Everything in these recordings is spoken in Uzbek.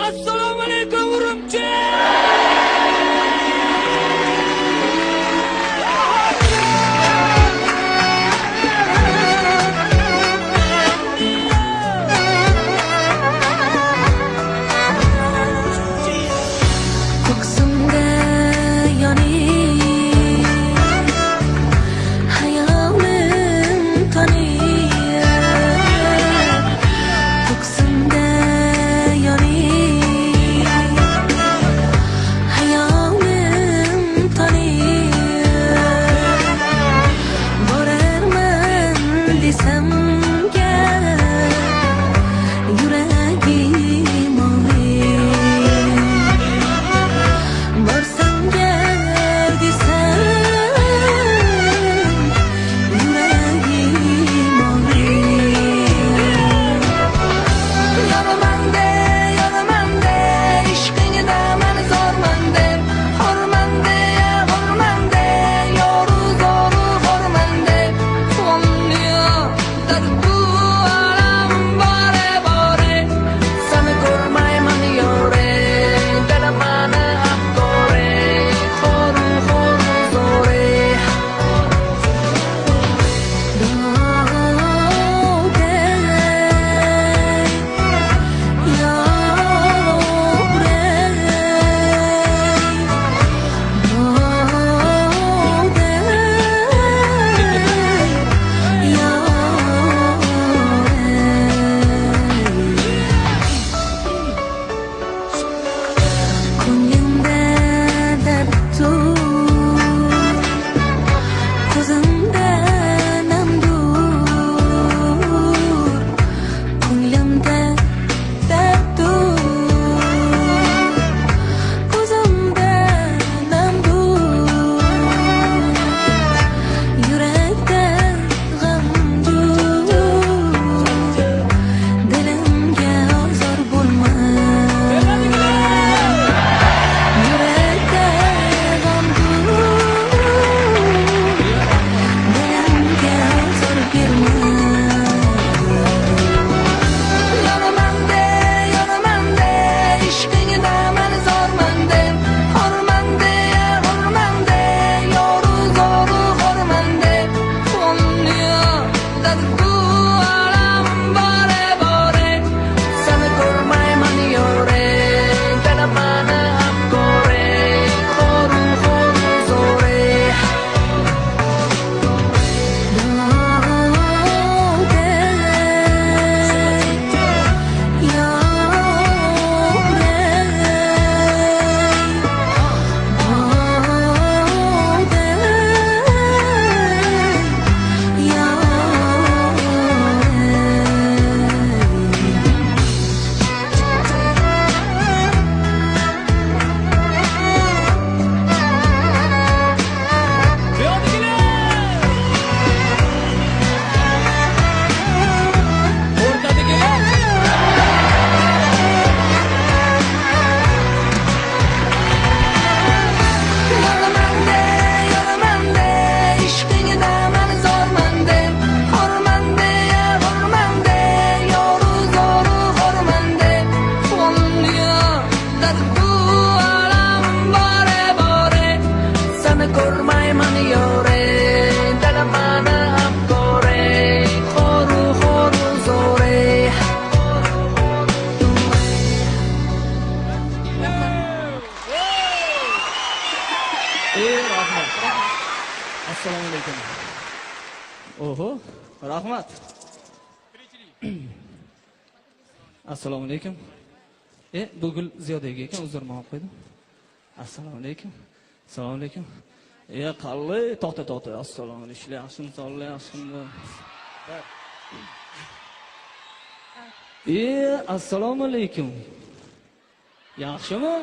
Assalomu alaykum Urumchi! Assalomu alaykum. Oho, rahmat. Assalomu alaykum. Bu gul Ziyodaga ekan, uzrman olib qo'ydim. Assalomu alaykum. Assalomu alaykum. Qalay, to'xta. Assalomu alaykum. Ishlar yaxshimi, sog'lik yaxshimi? Assalomu alaykum. Yaxshimi?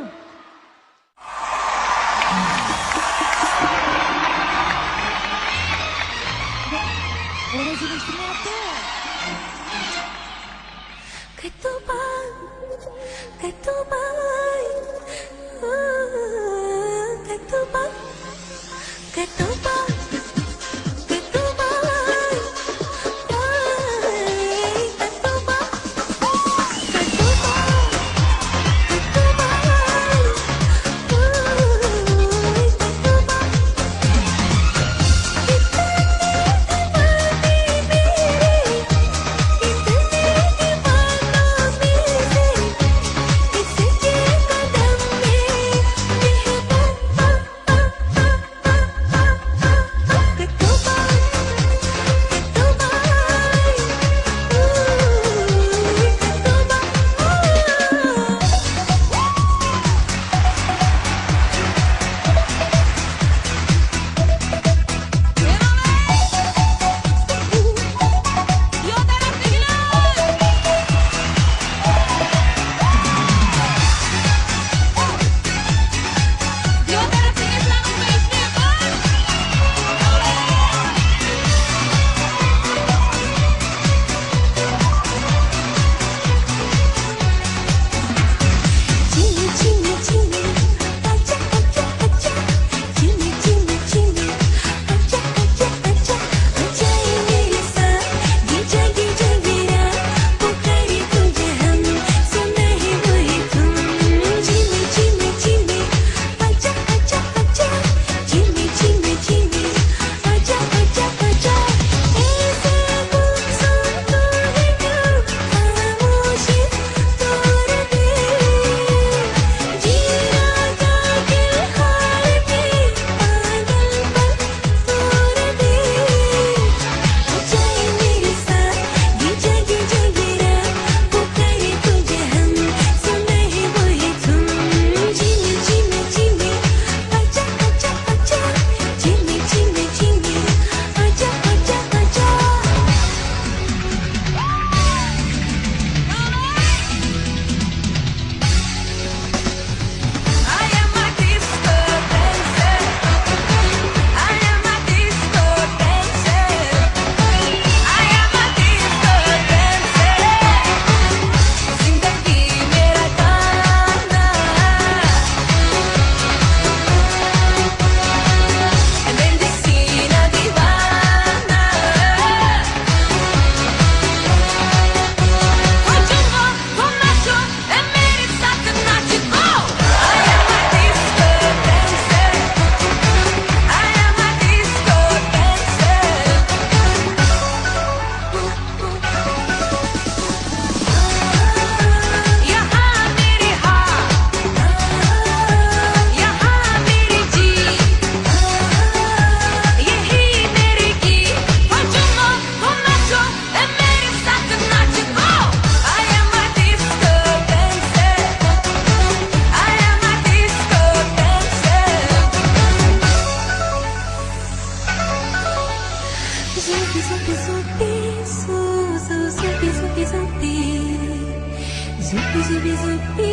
Zubi zubi zubi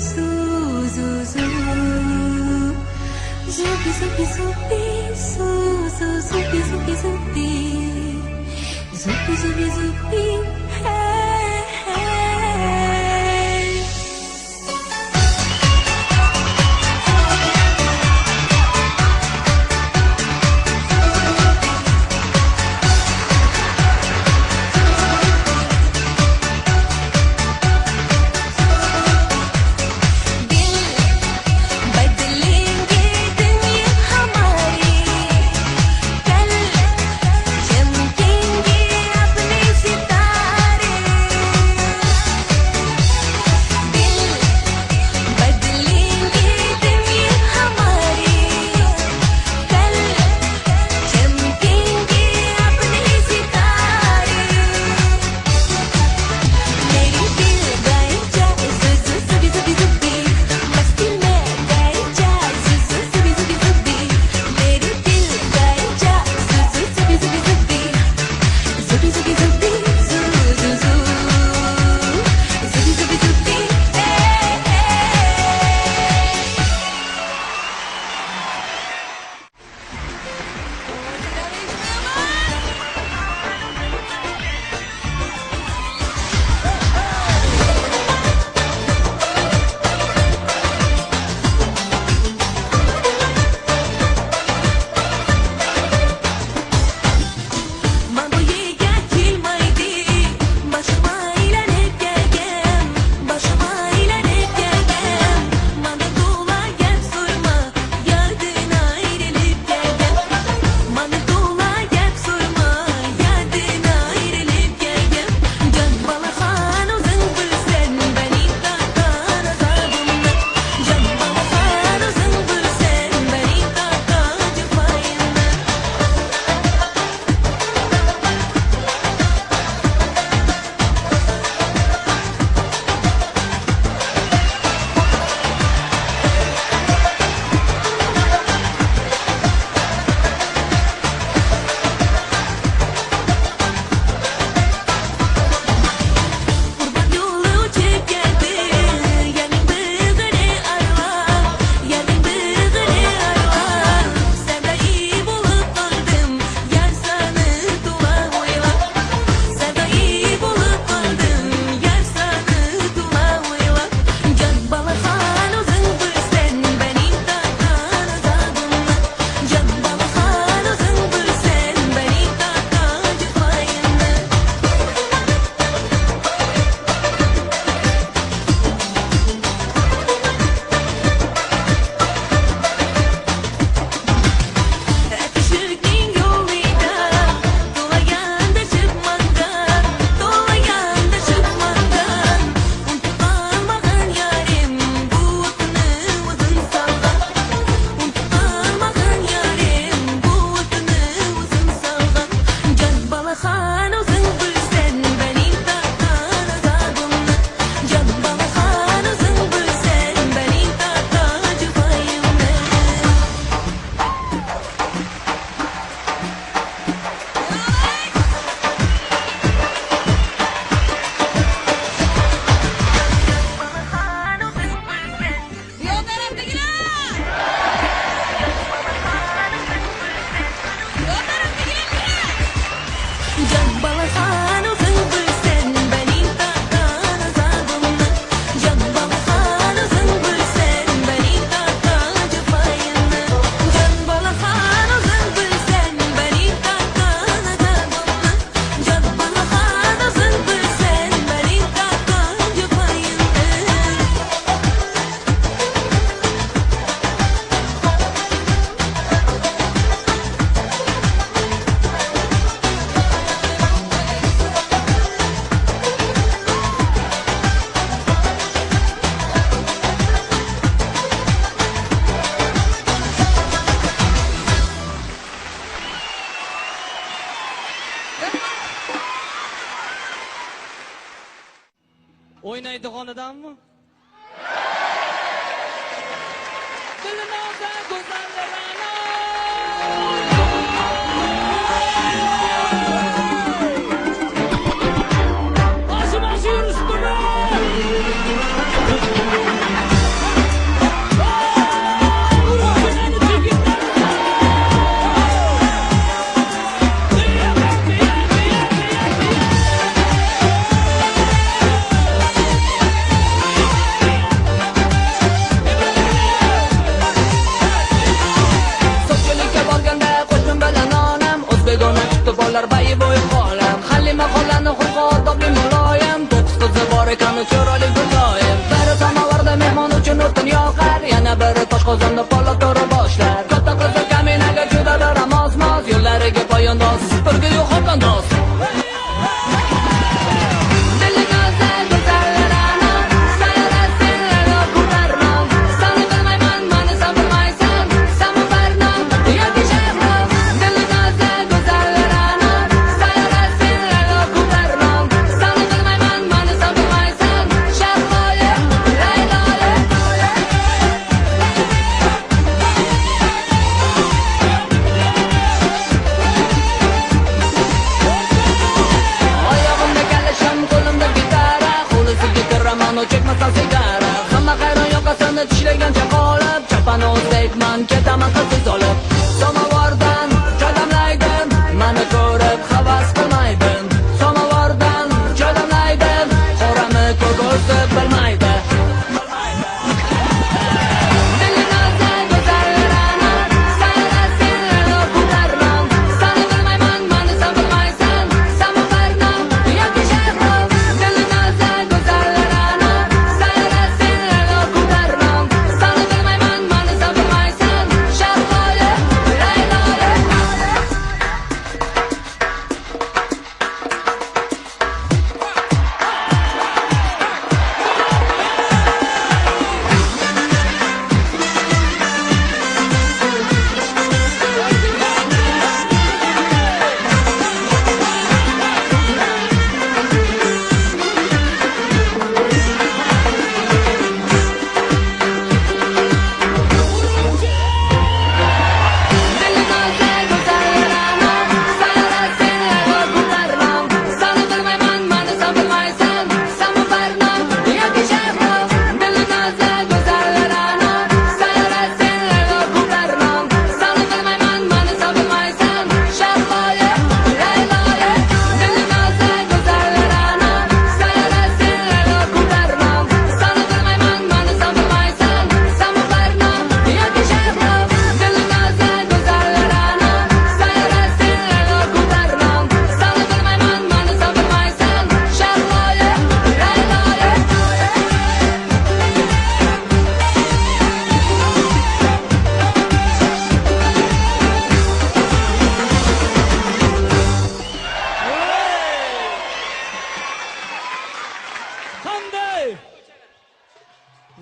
zu zu zu. Zubi zubi zubi zu zu zubi zubi zubi. Zubi zubi zubi hey hey. O'ynaydigan odammi? Dilnoza go'zallarana. Boshi yurishdi. jonu chiroyli guldoyim. Biri samovarda mehmon uchun o'tin yoqar, yana biri tosh qozonda polak to'ra boshlar. Katta qizi kaminaga judalar mos-mos, yo'llariga poyandoz, supurgi yo'q xokandoz. Çekmezsen sigara, hamma hayron yoqasini tishlagancha qolib, chapani o'zlayman, ketaman qizsiz olib. Samovardan jadamlaydim, mani ko'rib havas qilmaydim. Samovardan jadamlaydim, qorami ko'k o'zi bilmaydi.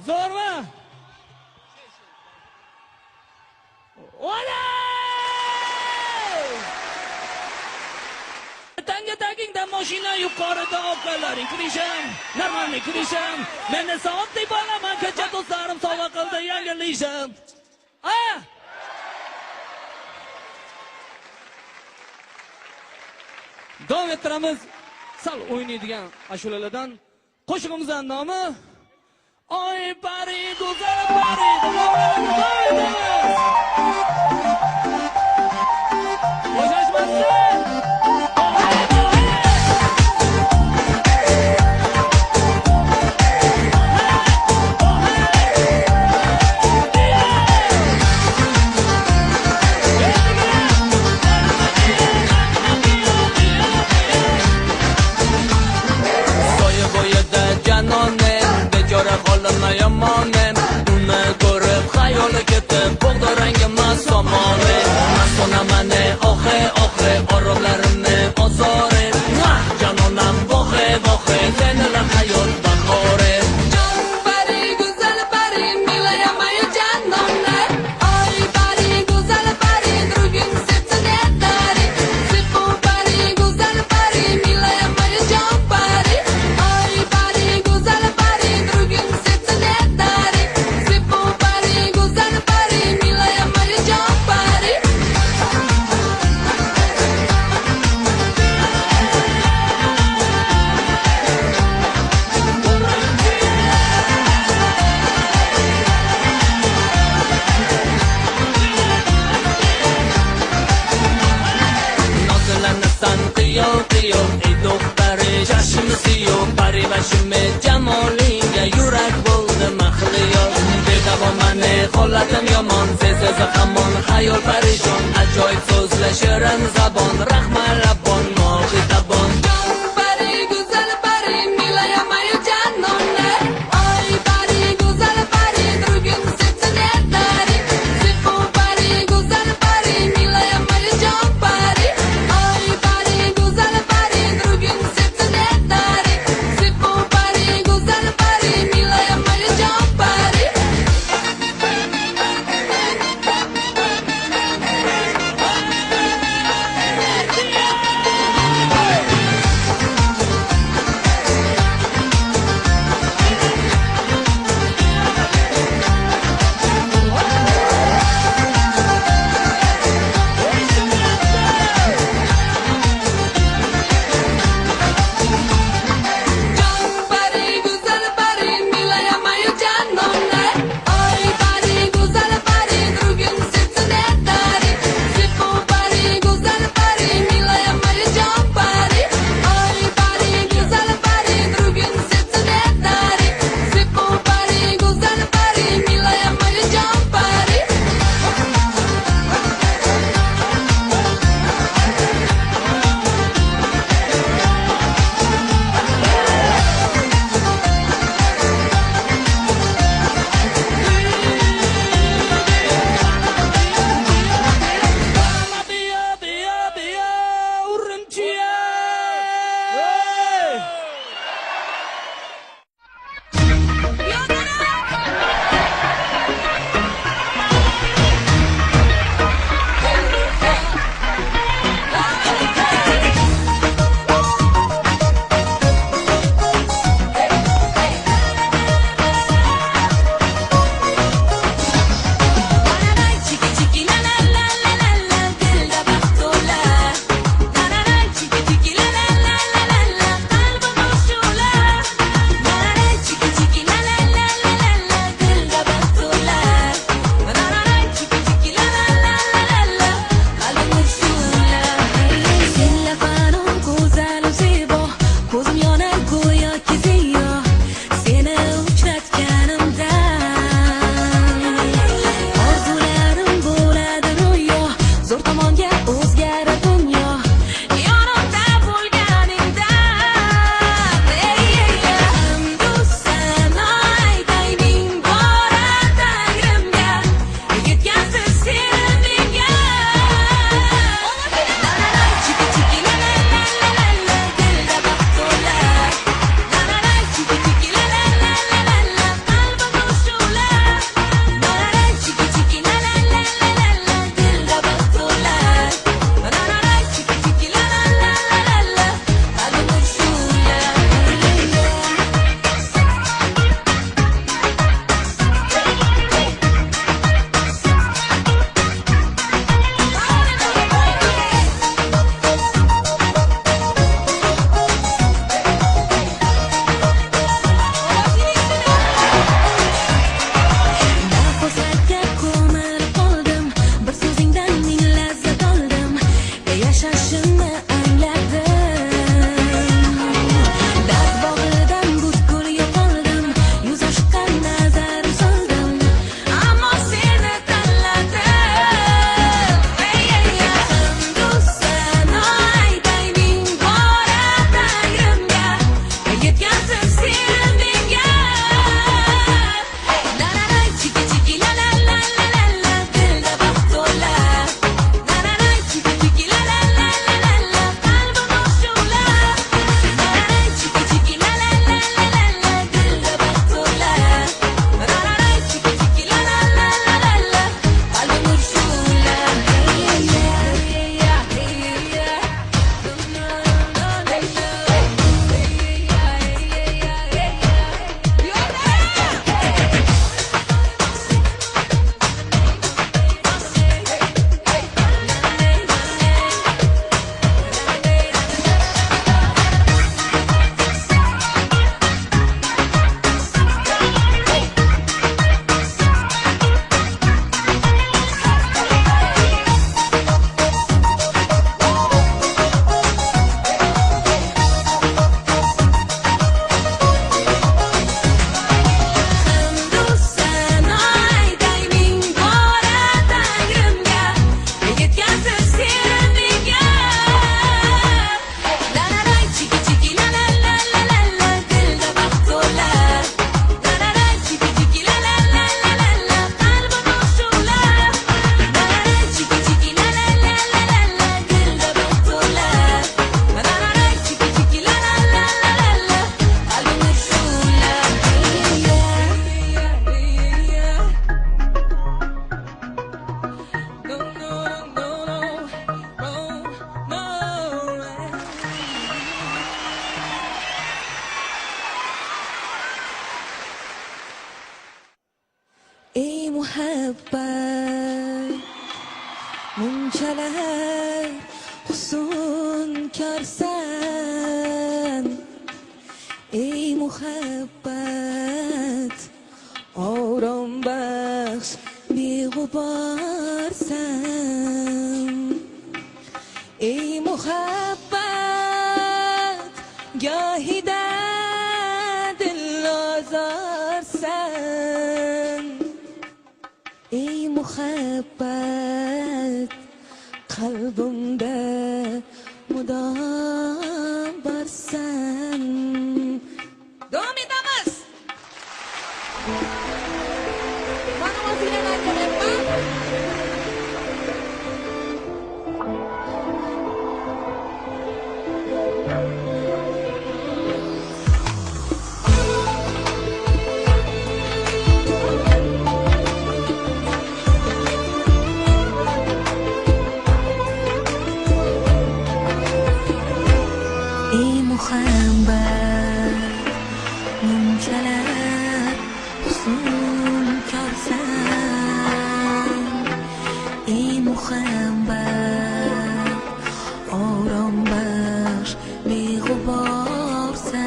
Zo'rmi? Tanga tagingda mashina yuqorida oqalaring kirishim, normalniy kirishim. Meni soatli bo'laman, kecha do'stlarim sovg'a qildi yangi lishim. Davom ettiramiz. Sal o'ynaydigan ashulalardan qo'shig'imizning nomi Oy pari go'zal pari Bo'shashmasdan yomonim, uni ko'rib xayoli ketib, bog'dorangga masomonim. Masonamane oxe oxe, oroblarimni ozore. Janonam voxe voxe, senelar hayot bahore. Jon pari go'zal pari, milaya moya janonne. Oy pari go'zal pari, drugim serce не дари. Сыпу pari go'zal pari, milaya moya jon pari. Oy pari go'zal pari, drugim Başımı camolinga yurak bo'ldi mahliyor. Bedavomane holatim yomon, sezsa hamon hayol parishon. Ajoyib so'zlashirin zabon, rahmat labon, mo'g'izabon. Jon pari go'zal pari, milaya moya janon. muhabbat munchalar husn karsan ey muhabbat orom baxsh beg'uborsan ey muhabbat gohida dil ozorsan ey muhabbat qalbimda mudom borsan. Davom etamiz. Mana o'zingizlar aytyapman. Ey muhabbat munchalar husn ko'rsan ey muhabbat orom baxsh beg'uborsan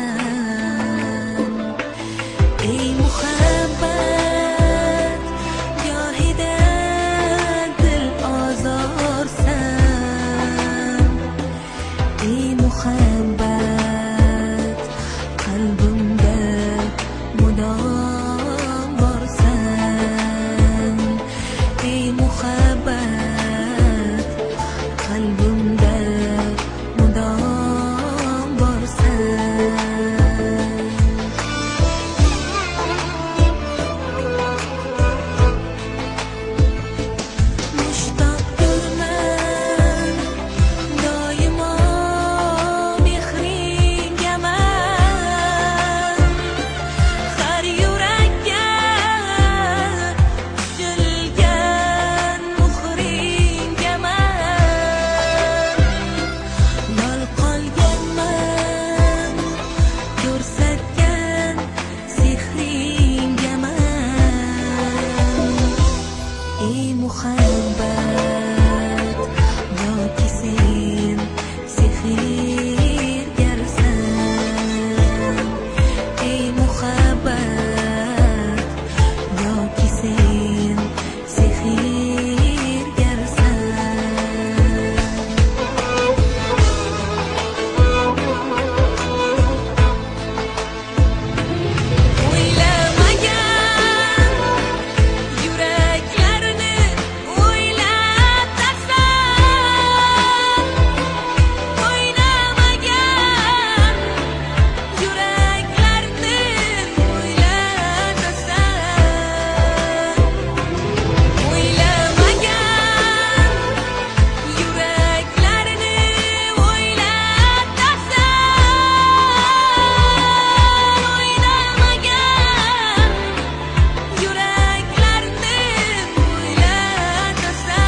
ey muhabbat gohida dil ozorsan ey muhabbat qalbimda mudom borsan ey muhabbat qalbimda mudom borsan. Mushtaqdirman doimo mehringga man har yurakka jilgan muhringga man lol qolganman ko'rsatgan sehringga man ey muhabbat yoki sen sehrgarsan ey muhabbat yoki sen sehrgarsan. O'ylamagan yuraklarni o'ylatasan o'ynamagan yuraklarni o'ylatasan o'ylamagan yuraklarni o'ylatasan o'ynamagan yuraklarni o'ylatasan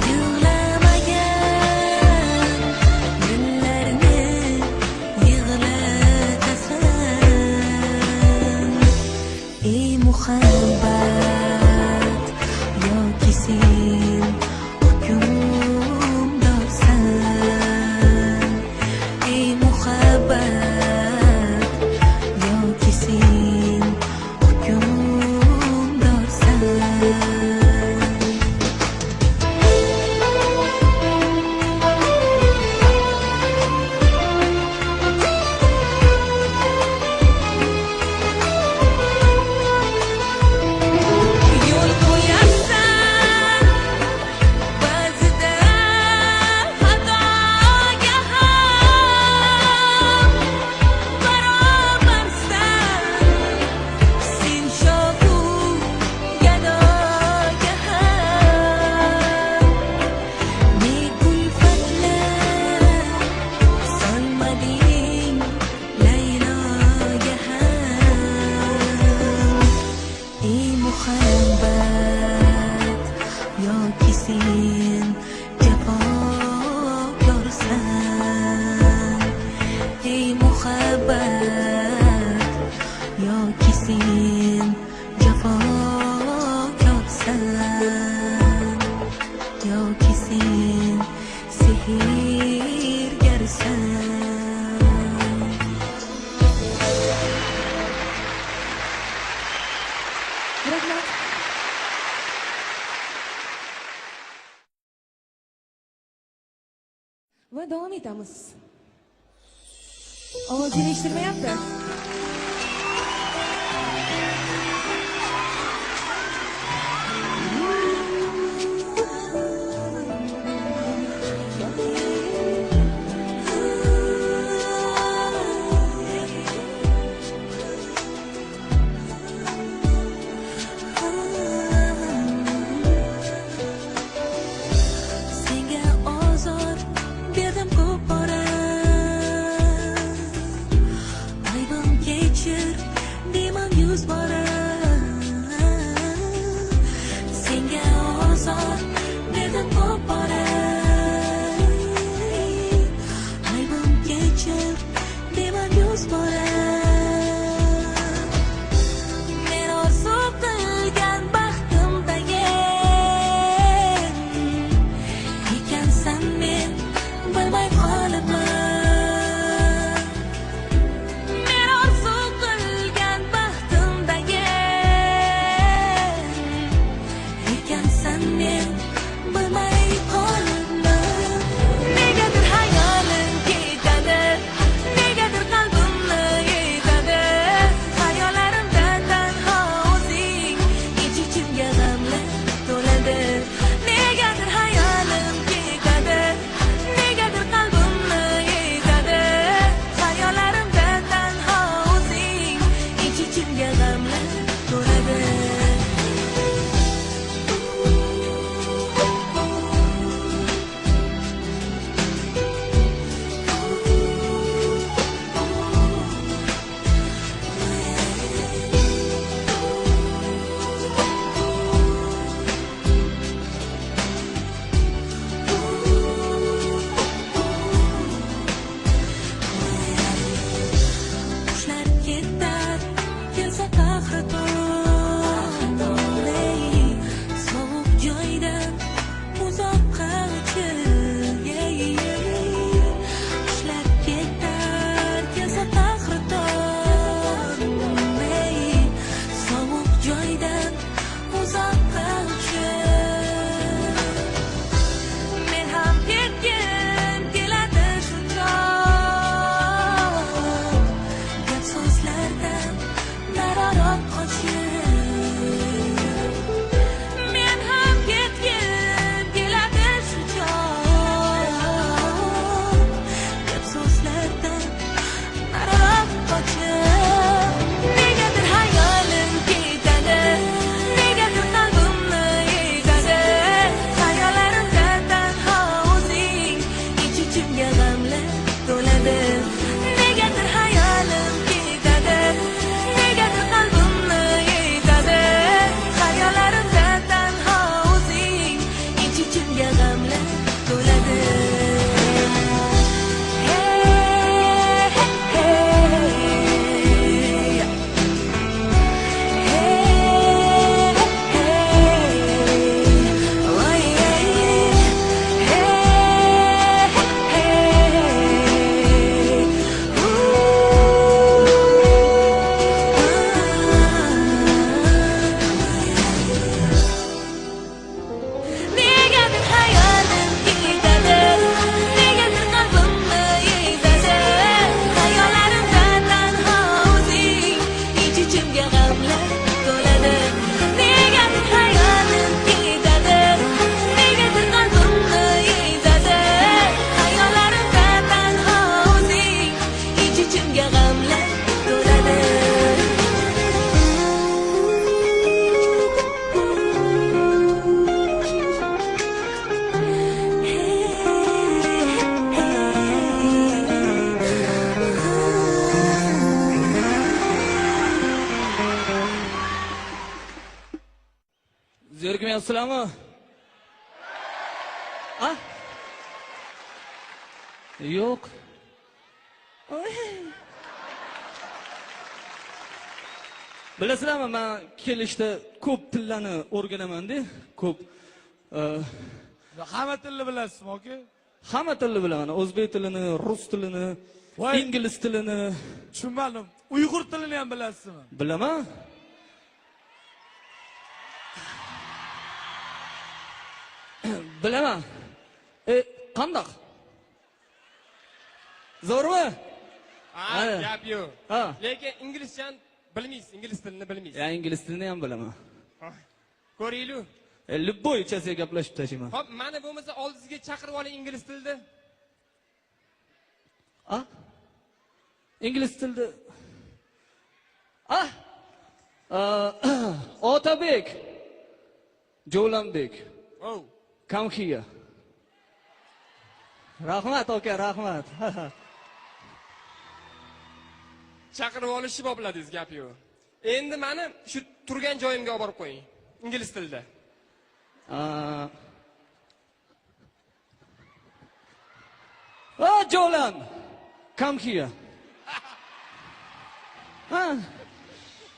yig'lamagan dillarni yig'latasan ey muhabbat yoki sen hukmdorsan ey muhabbat yoki sen hukmdorsan. Rahmat. Va davom etamiz. Ovozingiz eshitmayapti. Senga ozor berdim ko'p bora. Aybim kechir deyman 100 bora. Senga ozor berdim ko'p bora. Aybim kechir deyman 100 bora. Men orzu qilgan baxtimdagi ekansan men bilmay qolibman. Men orzu qilgan baxtimdagi ekansan men bilmay qolibman. Negadir hayolim ketadi, negadir qalbimni yetadi. Xayollarimda tanho o'zing, ich-ichimga g'amlar to'ladi. Negadir hayolim ketadi, negadir qalbimni yetadi. Xayollarimda tanho o'zing, ich-ichimga g'amlar to'ladi. Qushlar ketar, kelsa qahraton, sovuq joydan uzoqqa uchib. Qushlar ketar, kelsa qahraton, sovuq joydan uzoqqa uchib. Men ham ketgim keladi shundoq, gap so'zlardan nariroq qochib. Men ham ketgim keladi shundoq, gap so'zlardan nariroq qochib. Negadir hayolim ketadi, negadir qalbimni yetadi. Xayollarimda tanho o'zing, ich-ichimga g'amlar to'ladi. Negadir hayolim ketadi, negadir qalbimni yetadi. Xayollarimda tanho o'zing, ich-ichimga g'amlar to'ladi. Negadir hayolim ketadi, negadir qalbimni yetadi. Xayollarimda tanho o'zing, ich-ichimga g'amlar to'ladi. Negadir hayolim ketadi, negadir qalbimni yetadi. Xayollarimda tanho o'zing, ich-ichimga g'amlar to'ladi. Zerikmayapsizlarmi? Ha? Yo'q. Bilasizlarmi, men kelishda ko'p tillarni o'rganaman-da, ko'p Hamma tilni bilasizmi, aka? hamma tilni bilaman. O'zbek tilini, rus tilini, Voy. ingliz tilini, Tushunmadim. Uyg'ur tilini ham bilasizmi? bilaman. Bilaman. Qandoq? Zo'rmi? Ha, gap yo'q. Ha. Lekin inglizchani bilmaysiz, ingliz tilini bilmaysiz. Ya ingliz tilini ham bilaman. Ko'ringlar. Любойчасы gaplashib tashlayman. Hop, mana bo'lmasa oldingizga chaqirib oling ingliz tilida. Ingliz tilida. Otabek. Jo'lanbek. Oh. Come here. Rahmat aka, rahmat. Chaqirib olishni bopladingiz, gap yo'q. Endi meni shu turgan joyimga olib borib qo'ying. Ingliz tilida. Jo'lan. Come here.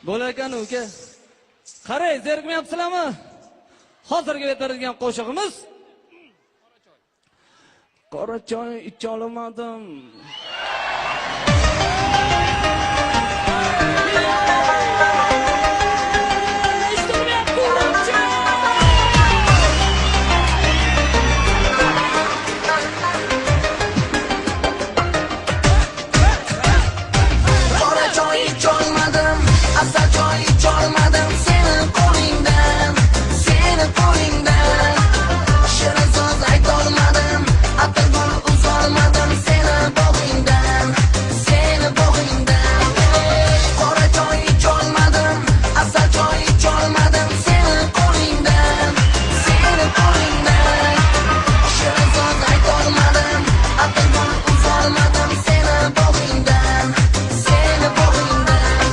Bo'lar ekan uka. Qarang, zerikmayapsizlarmi? Hozirgi aytadigan qo'shig'imiz Qora choy icha olmadim. Qora choy icholmadim, asal choy icholmadim, seni qo'lingdan, seni qo'lingdan. Shirin so'z aytolmadim, atirgul uzolmadim, seni bog'ingdan, seni bog'ingdan. Qora choy icholmadim, asal choy icholmadim, seni qo'lingdan, seni qo'lingdan. Shirin so'z aytolmadim, atirgul uzolmadim, seni bog'ingdan, seni bog'ingdan.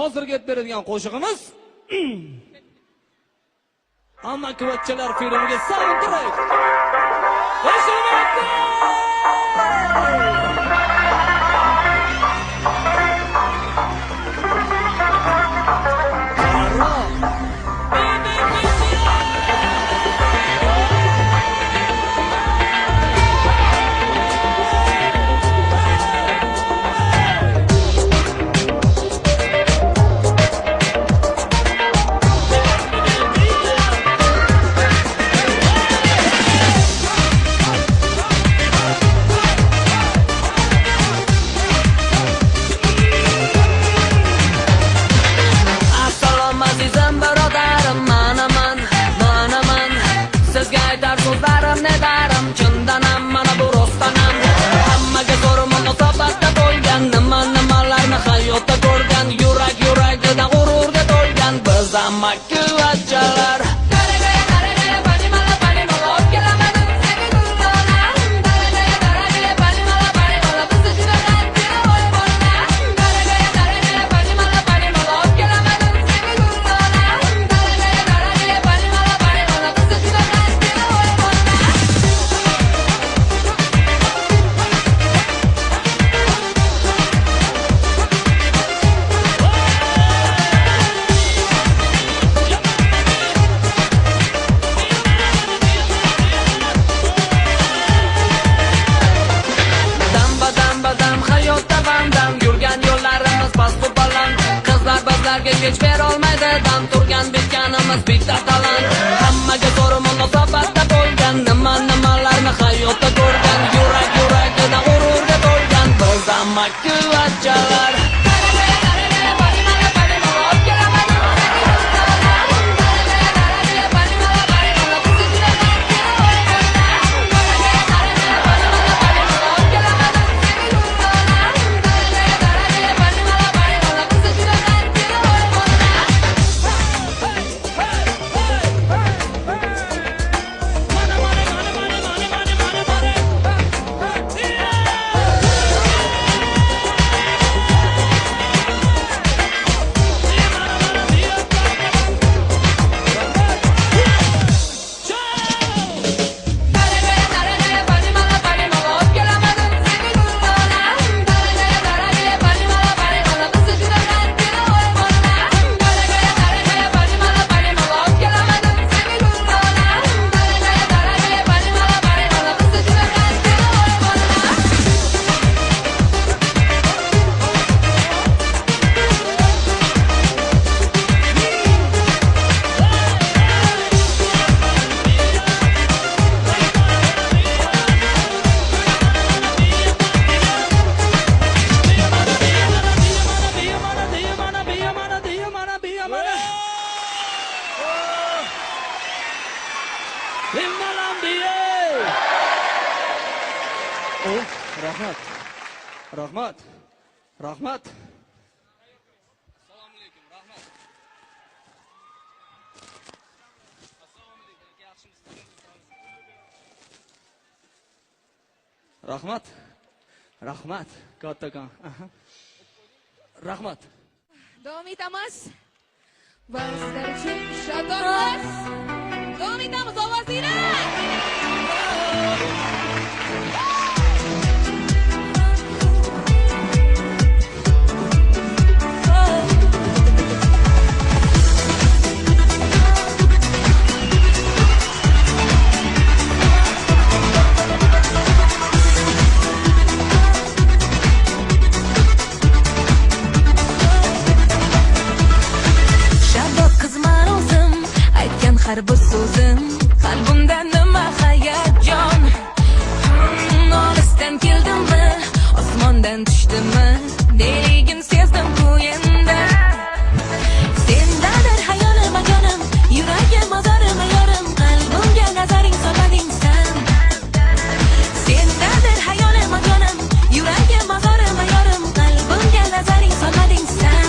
hozir yetib beradigan qo'shig'imiz Amakivachchalar filmiga soundtrack. Eshityapti! Amakivachchalar kech berolmaydi dam turgan bitganimiz bitta talant hammaga to'g'ri munosabatda bo'lgan nimalarni hayotda ko'rgan yuragida g'ururga to'lgan biz amakivachchalar Rahmat. Assalomu alaykum. Rahmat. Assalomu alaykum. Yaxshimisiz? Rahmat. Kattakon. Rahmat. Davom etamiz. Va sizlar uchun shodonamiz. Davom etamiz ovozinglar. Har bir so'zim qalbimda nima hayajon olisdan keldimmi osmondan tushdimmi deligin sezdim ko'yimda sendadir hayolim makonim yuragim mozorim yorim qalbimga nazaring solading san sendadir hayolim makonim yuragim mozorim yorim qalbimga nazaring solading san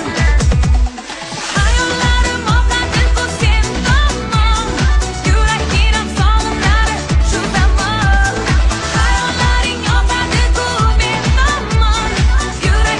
Yürek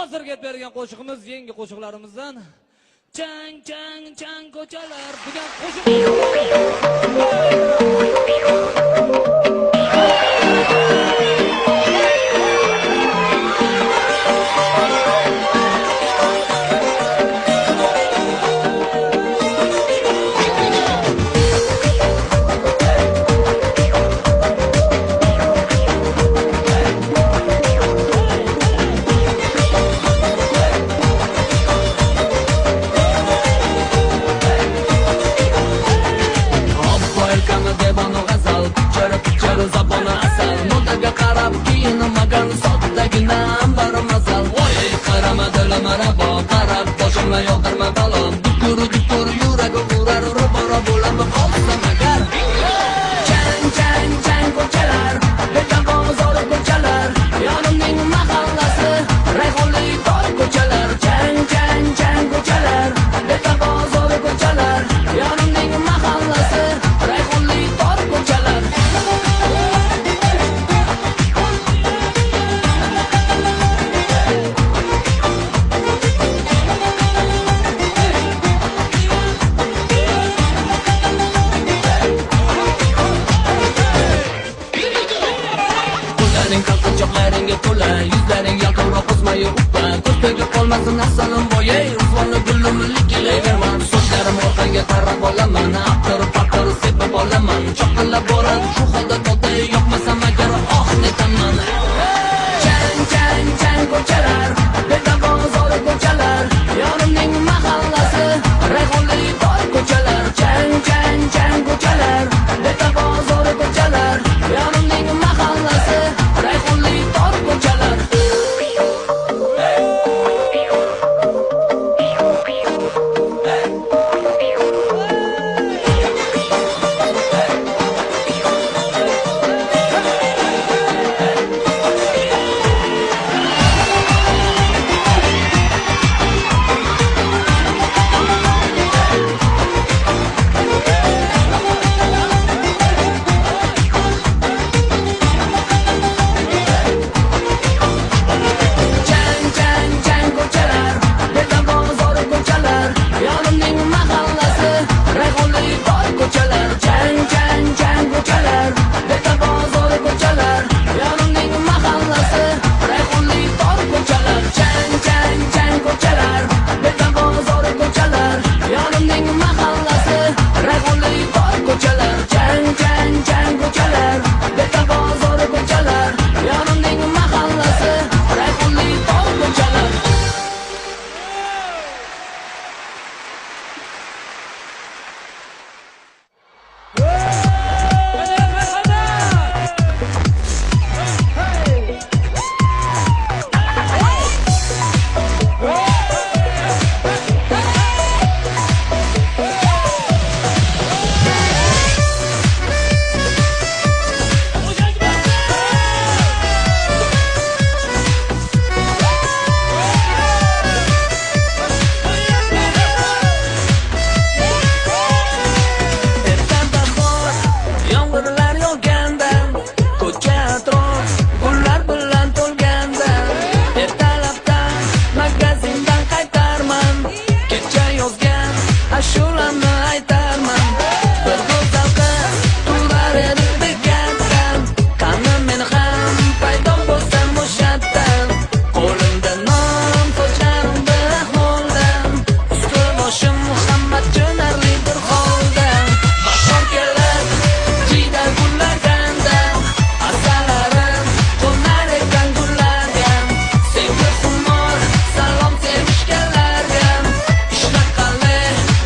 hozirga bergan qo'shig'imiz yangi qo'shiqlarimizdan chang chang chang ko'chalar degan qo'shiq. Zabona asal modaga qarab kiyinmagan soddagina bir mazal voy qarama dilim rabo qarab boshimga yoqirma balo dukur dukur yuragi urar ro'baro bo'lib qolsam agar chang chang chang ko'chalar beta bozor ko'chalar yonimning mahallasi rayhonli tor ko'chalar chang chang chang ko'chalar beta bozor ko'chalar yonimning mahallasi rayhonli tor ko'chalar yuzlaring yaltiroq o'smayu uppa ko'zga qolmasin asalim boye uzvonni gulumlik kelayverman sochlarim orqaga tarab olaman aptir paptir sepib olaman choqillab boradi shu holda to'ta yoqmasam agar oh netaman chang chang chang ko'chalar beta bozor ko'chalar yonimning mahallasi rayhonli tor ko'chalar chang chang chang ko'chalar beta bozor ko'chalar yonimning mahallasi rayhonli tor ko'chalar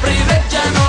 Привет, Jano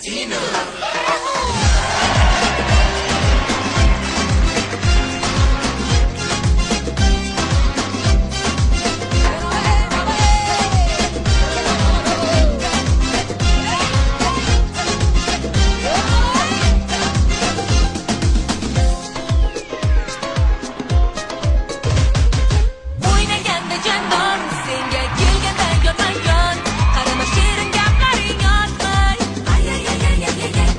O'ynaganda jandon senga kelganda yonma-yon qarama shirin gaplaring yotmay ay ay ay ay ay ay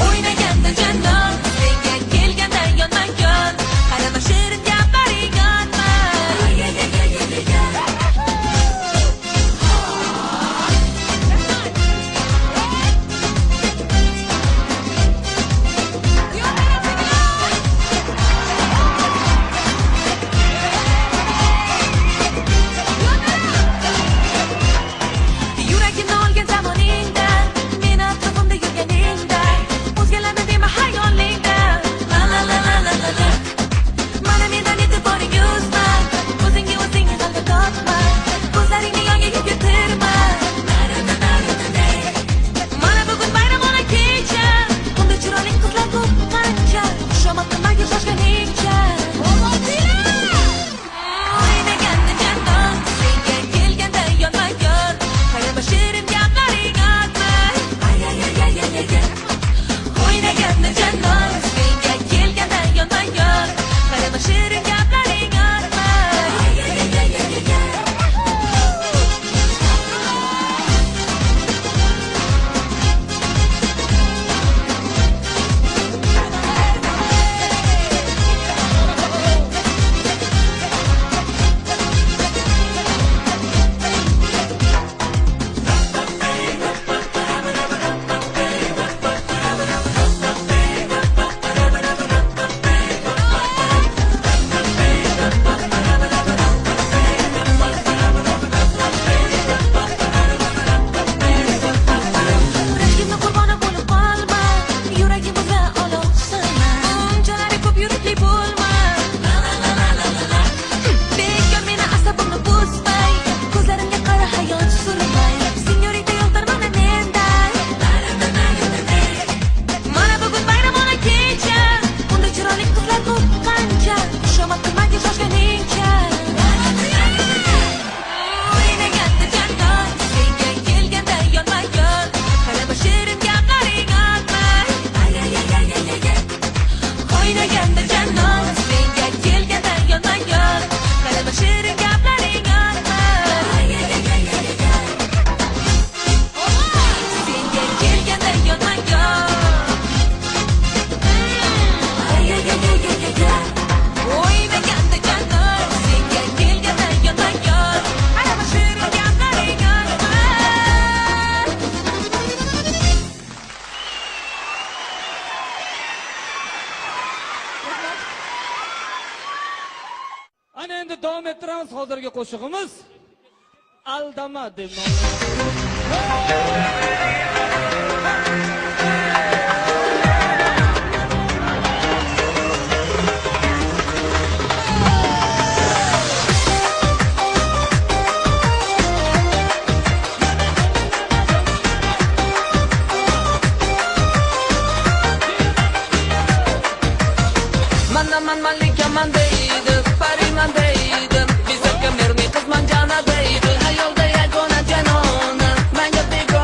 o'ynaganda jandon senga kelganda yonma-yon qarama shirin gaplaring yotmay ay ay ay ay ay Yuragimni olgan zamoningdan, meni atrofimda yurganingdan, o'zgalarni dema xayolingdan. La la la la la la la. Mana mendan e'tiboring uzma, o'zingga o'zing g'alaba topma, ko'zlaringni yonga yo'qotirma. Mana bugun bayram ona kecha, unda chiroyli qizlar ko'p qancha, xushomad qilmagin shoshganingcha. O'ynaganda jandon, senga kelganda yonma-yon, qarama shirin gaplaring yotmay ay ay ay ay ay ay o'ynaganda jandon senga kelganda yonma-yon qarama shirin gaplaring yotmay ay ay ay ay ay ay Yuragimni qurboni bo'lib qolma, yuragimga olov solma, unchalar ko'p yurakli bo'lma. La la la la la la la. Bekor meni asabimni buzmay, ko'zlarimga qara hayot surmay, senyorita yo'qdir mana menday. Mana bugun bayram ona kecha, unda chiroyli qizlar ko'p qancha, xushomad qilmagin shoshganingcha. O'ynaganda jandon, senga kelganda yonma-yon, qarama shirin gaplaring yotmay ay ay ay ay ay ay o'ynaganda jandon, senga kelganda yonma-yon, qarama shirin gaplaring yotmay ay ay ay ay ay senga kelganda yonma-yon ay ay ay ay ay o'ynaganda jandon, senga kelganda yonma-yon, qarama shirin gaplaring yotmay. Ana endi davom ettiramiz. Hozirgi qo'shig'imiz Aldama deb nomlanadi. Man malikaman deydi, pariman deydi, bizga mermi qizman jana deydi, ayolda yagona janona, menga bego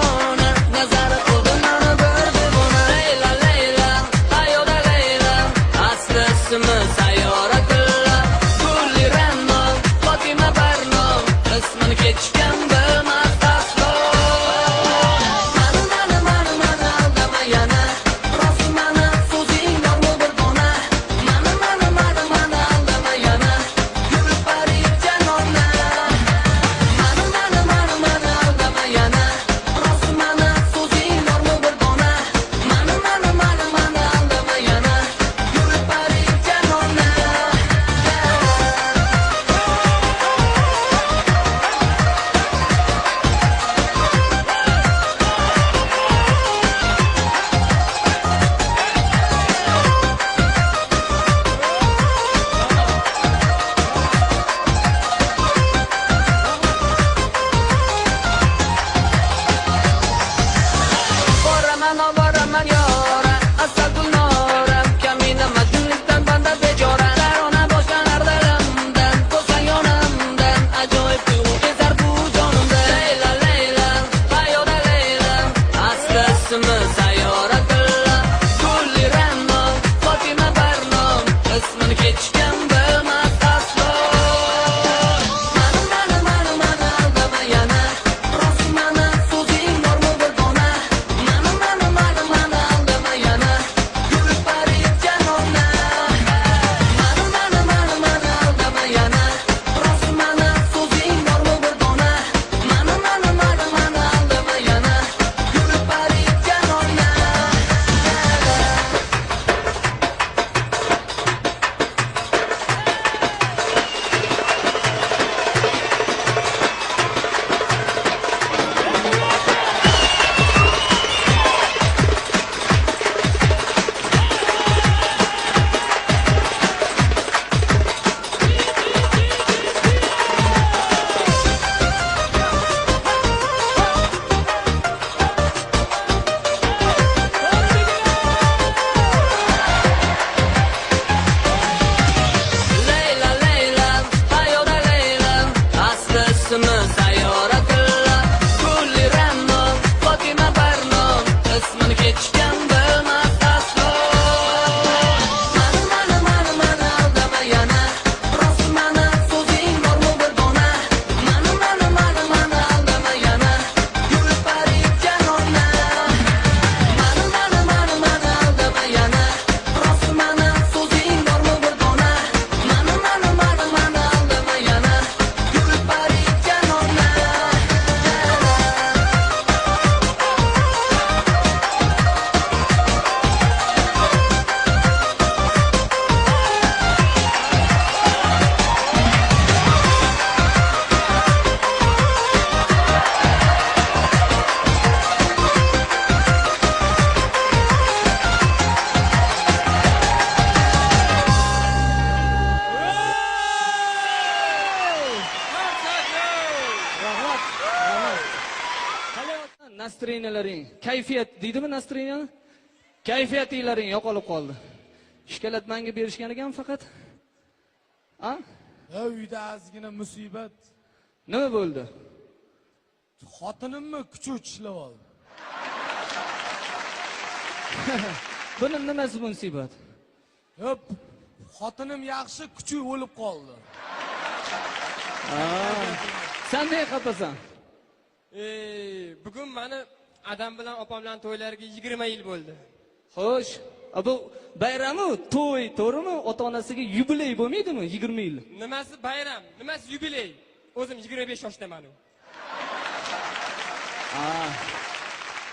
Настроенияларың, kayfiyat deydimi настроенияni? Kayfiyatlaring yo'qolib qoldi. Ishkalat menga berishgan ekan faqat. Ha? Uyda ozgina musibat. Nima bo'ldi? Xotinimni kuchi ishlab oldi. Buni nimasi musibat? Yo'q, xotinim yaxshi, kuchi o'lib qoldi. Sen ne xafasan? Bugun meni adam bilan opamlarning to'ylariga 20 yil bo'ldi. Xo'sh, bu bayrami, to'y, to'g'rimi? Ota-onasiga yubiley bo'lmaydimi 20 yil? Nimasi bayram, nimasi yubiley? O'zim 25 yoshdaman.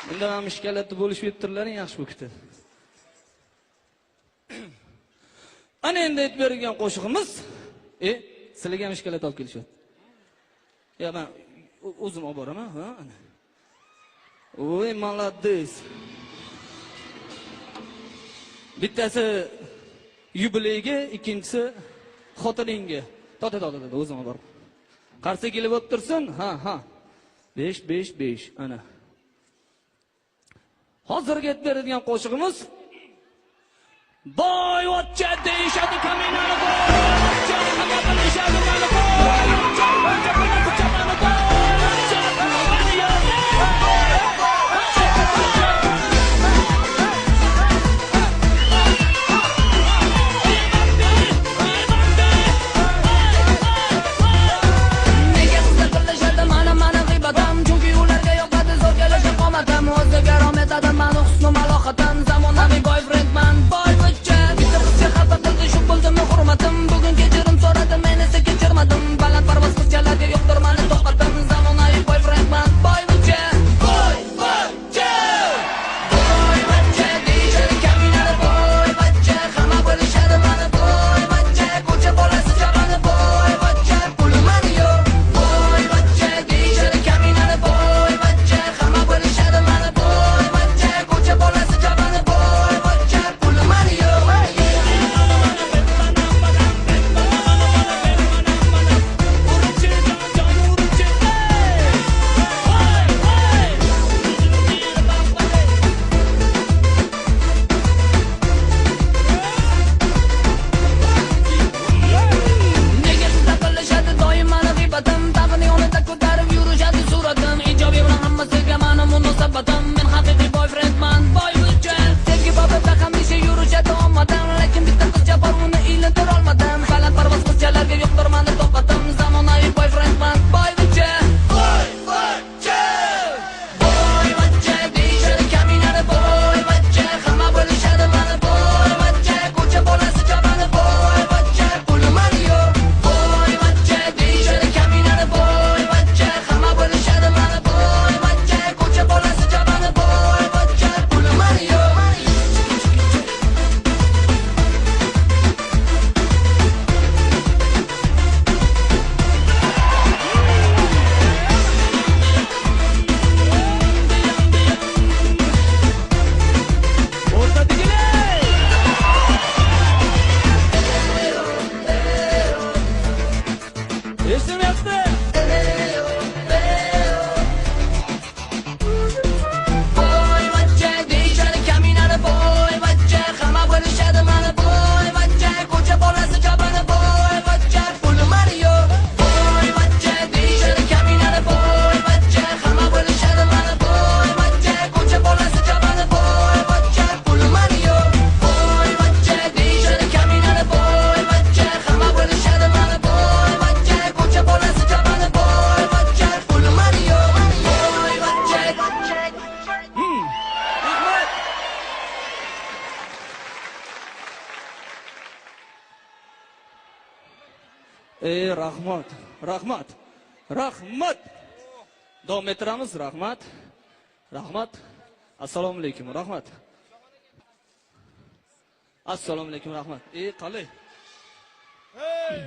Bunda ham ishkalatda bo'lishib yettirlaring yaxshi bo'libdi. Ana endi aytib bergan qo'shig'imiz, sizlarga ham ishkalat olib kelishyapti. Men o'zim olib boraman, ha? Voy, молодец. Bittasi yubileyga, ikkinchisi xotiningga. To'xta, o'zim olib boraman. Qarshi kelib o'tirsin. Ha. 5 ana. Hozirga aytib beradigan qo'shig'imiz boyvachcha deyishadi kaminani boyvachcha nima bilishadi mana boyvachcha boyvachcha mana boyvachcha mani yo'q. Nega sizlar birlashadi mana g'iybatim, chunki ularga yoqadi zo'r kelishib qomatim, o'ziga rom etadi mani husnum aloqatim, zamonaviy boyfriendman, boyvachcha bitta qizcha xafa qildi, shu bo'ldimi hurmatim, bugun kechirim so'radi, men esa kechirmadim, baland parvoz qizchalarga yo'qdir mani toqatim, zamonaviy boyfriendman, boyvachcha boyvachcha deyishadi kaminani boyvachcha, hamma bilishadi mani boyvachcha, ko'cha bolasi chavani boyvachcha, puli mani yo'q boyvachcha deyishadi kaminani boyvachcha, hamma bilishadi mani boyvachcha, ko'cha bolasi chavani boyvachcha, puli mani yo'q. Nega sizlar qilishadi doim mani g'iybatim, tag'ini yonida ko'tarib yurishadi suratim, ijobiy bilan hammasiga mani munosabatim, men haqiqiy boyfriendman, boyvachcha sevgi bobida hamisha yurishadi ommadan, lekin bitta qizcha bor uni iylantira olmadim, baland parvoz qizchalarga yo'qdir mani toqatim, zamonaviy boyfriendman, boyvachcha boyvachcha deyishadi kaminani boyvachcha, hamma bilishadi mani boyvachcha, ko'cha bolasi chavani boyvachcha, puli mani yo'q boyvachcha deyishadi kaminani boyvachcha, hamma bilishadi mani boyvachcha, ko'cha bolasi chavani boyvachcha, puli mani yo'q. Eshityapti? Boyvachcha deyishadi kaminani boyvachcha, hamma bilishadi mani boyvachcha, ko'cha bolasi chavani boyvachcha, puli mani yo'q boyvachcha deyishadi kaminani boyvachcha, hamma bilishadi mani boyvachcha, ko'cha bolasi chavani boyvachcha, puli mani yo'q boyvachcha deyishadi kaminani boyvachcha, hamma bilishadi mani boyvachcha, ko'cha bolasi chavani boyvachcha, puli mani yo'q boyvachcha. Rahmat. Davom ettiramiz, rahmat. Assalomu alaykum, rahmat. Assalomu alaykum, rahmat. Qalay? Hey, hey, hey.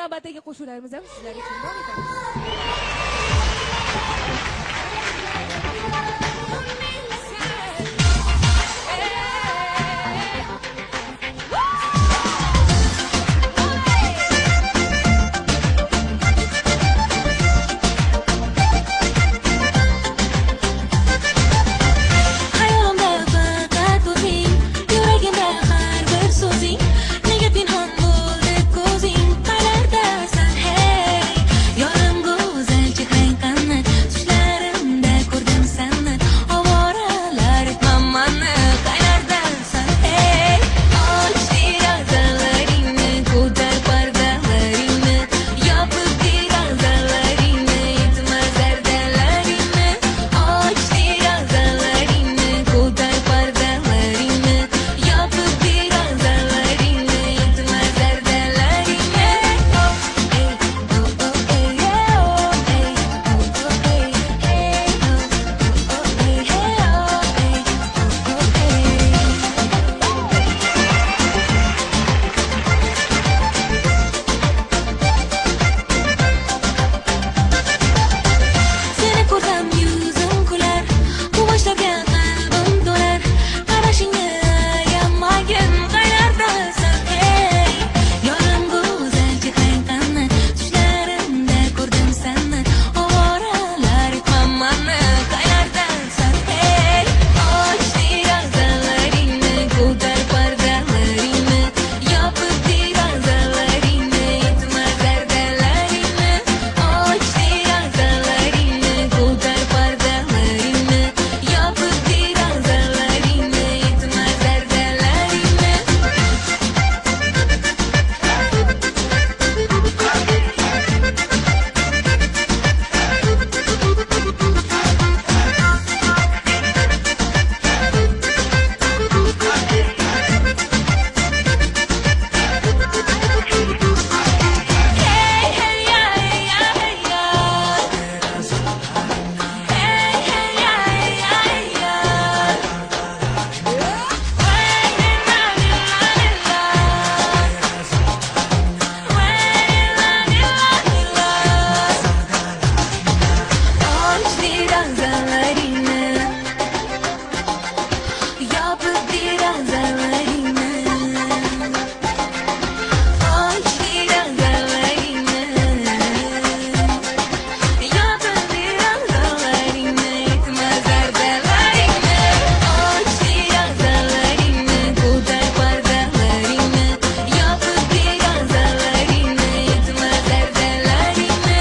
navbatdagi qo'shiqlarimiz ham sizlar uchun davom etadi. Hayolimda faqat o'zing, yuragimda har bir so'zing, nega pinhon bo'ldi ko'zing, qaylardasan hey, yorim go'zal chehrang qanday, tushlarimda ko'rdim seni, ovoralar etmam mani, qaylardasan hey, och derazalaringni, ko'tar pardalaringni, yopib derazalaringni, yetmas zardalaringni, och derazalaringni, ko'tar pardalaringni, yopib derazalaringni, yetmas zardalaringni. Seni ko'rsam yuzim kular, quvonchlarga qalbim to'lar, qarashingni ayamagin, qaylardasan hey, yorim go'zal chehrang qanday, tushlarimda ko'rdim seni, ovoralar etmam mani, qaylardasan hey, och derazalaringni, ko'tar pardalaringni, yopib derazalaringni, yetmas zardalaringni, och derazalaringni, ko'tar pardalaringni, yopib derazalaringni, yetmas zardalaringni. Hey hey ya ya ya, hey hey ya ya ya, waiting la la la, waiting la la la, och derazalaringni, yopib derazalaringni, och derazalaringni, yopib derazalaringni, yetmas zardalaringni, och derazalaringni, ko'tar pardalaringni, yopib derazalaringni, yetmas zardalaringni,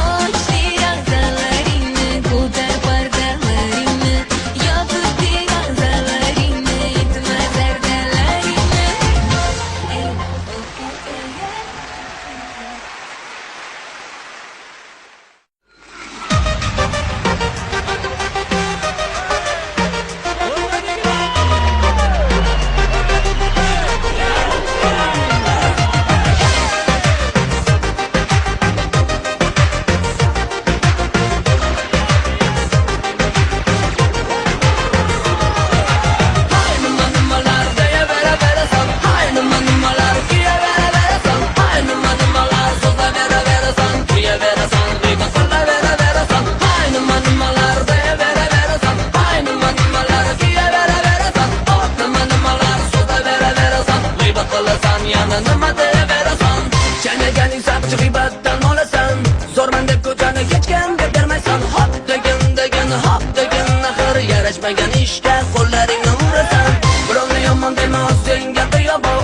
och derazalaringni, ko'tar pardalaringni, yopib derazalaringni, yetmas Nimalar deyaverasan, hay nimalar kiyaverasan, hay nimalar so'zlaverasan, kiyaverasan, lekin so'zlaverasan, hay nimalar deyaverasan, hay nimalar kiyaverasan, nimalar so'zlaverasan, g'iybat qilasan, yana nima deyaverasan, chanaganing sapchi g'iybatdan olasan, zo'rman deb ko'chani hech kimga bermaysan, hop degan hop degan, axir yarashmagan ishga qo'llaringni urasan, birovni yomon dema senga qiyobo,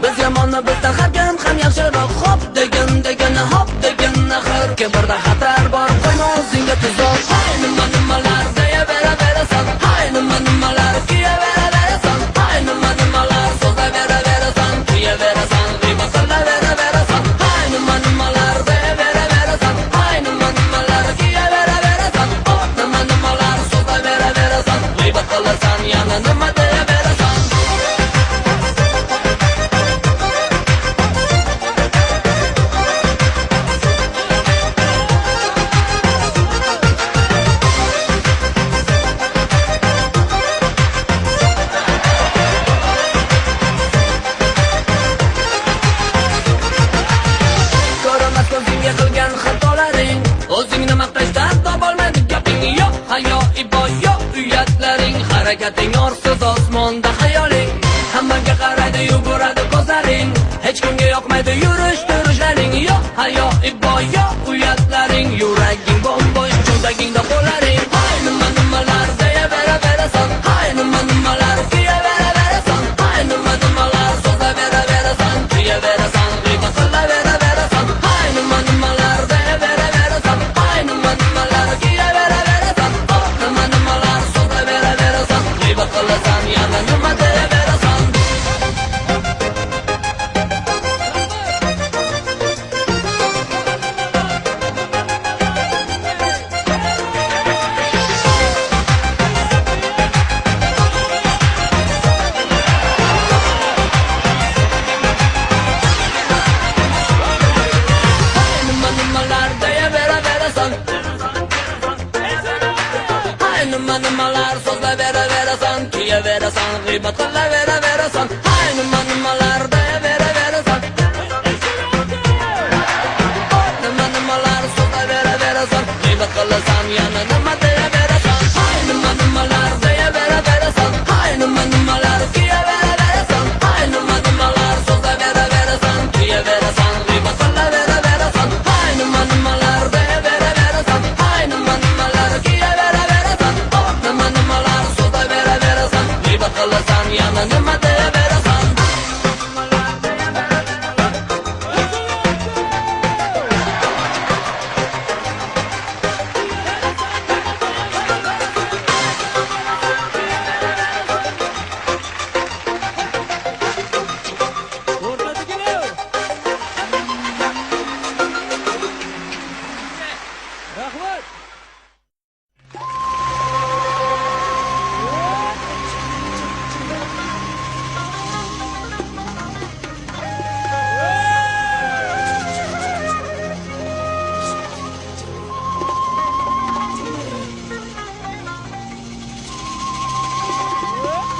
biz yomonni bizdan har kim ham yaxshiroq, hop degan hop degan, axir kibrda xatar bor, qo'yma o'zingga tuzoq, hay nimalar deyaverasan, hay nimalar kiyaverasan, hay nimalar so'zlaverasan, kiyaverasan, g'iybat qilaverasan, hay nimalar deyaverasan, hay nimalar kiyaverasan, nimalar so'zlaverasan, g'iybat qilasan, yana nima deyaverasan. harakating orsiz osmonda hayoling. Hammaga qaraydi yuguradi ko'zlaring. Hech kimga yoqmaydi yurish turishlaring. Yo'q hayo ibbo yo'q uyatlaring. Yuraging bo'm-bo'sh cho'ntagingda qo'llaring. Hay nimalar deyaverasan. Hay nimalar kiyaverasan. Hay nimalar so'zlaverasan. Kiyaverasan g'iybat qilaverasan. Hay nimalar deyaverasan. Hay nimalar kiyaverasan. Oh nimalar so'zlaverasan. G'iybat qilasan yana nima deyaverasan. Nimalar so'zlaverasan, kiyaverasan, g'iybat qilaverasan. Hay nimalar deyaverasan. Nimalar so'zlaverasan, g'iybat qilasan, yana nima deyaverasan. Hay nimalar deyaverasan. Hay nimalar kiyaverasan. Hay nimalar so'zlaverasan, kiyaverasan, g'iybat qilaverasan. Hay nimalar deyaverasan. Hay nimalar kiyaverasan. Nimalar so'zlaverasan, g'iybat qilasan, yana nima deyaverasan. Rahmat.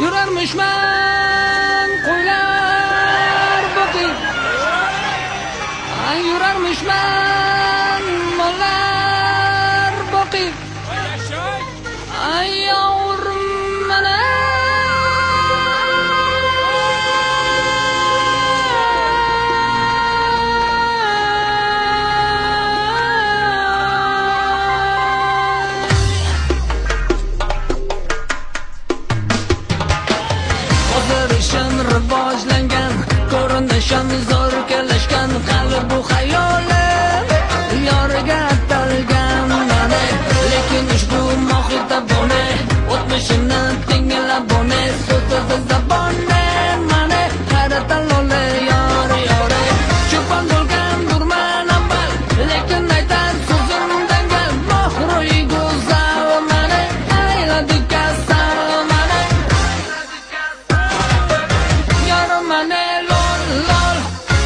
Yurarmishman qo'ylar boqib. Ay yurarmishman mollar boqib. Ay yavrum mana rivojlangan, ko'rinishim zo'r kelishgan, qalbi bu xayolim yoriga atalgan mani. Lekin ushbu mohiyda buni o'tmishimni tinglab buni so'zsiz zabonni mani hayrataloli yori yori. Cho'pon bo'lgan durman avval, lekin aytar so'zim dangal. Mohro'yi go'zal mani ayladi kasal mani. Mane lol lol,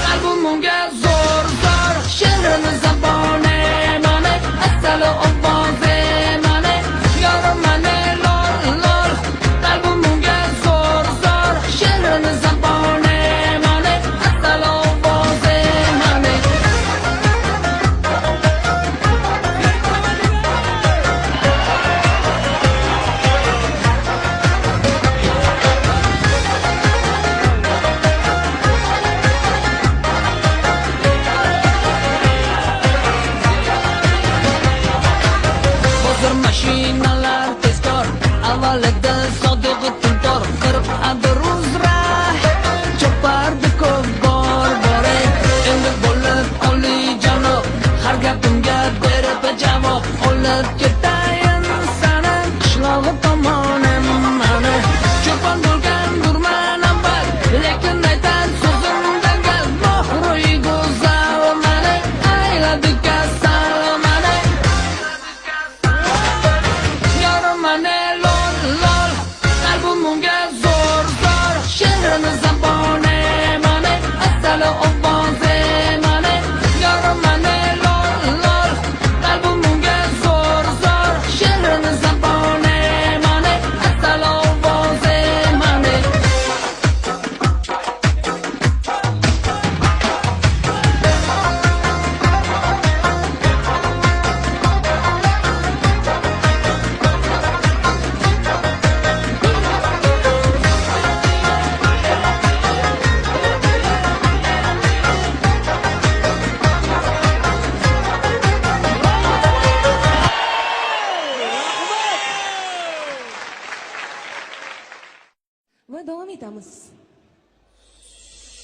qalbim unga zo'r zo'r. Shirin zabone mane, asali ovoze mane. Yorim mane lol lol, qalbim unga zo'r zo'r. Shirin zabone mane, asali ovoze mane. Mashinalar tezkor, avvalida sodiq tintor, qirib adir uzra chopardi ko'p bor bore. Endi bo'lib oliyjanob, har gapimga berib javob. Olib ketayin sani qishlog'i tomonim mani. Cho'pon bo'lgan durman avval, lekin aytar so'zim dangal. Mohro'yi go'zal mani ayladi kasal mani. Mane lol lol, qalbim unga zo'r zo'r. Shirin zabone mane, asali ovoze mane. Yorim mane lol lol, qalbim unga zo'r zo'r.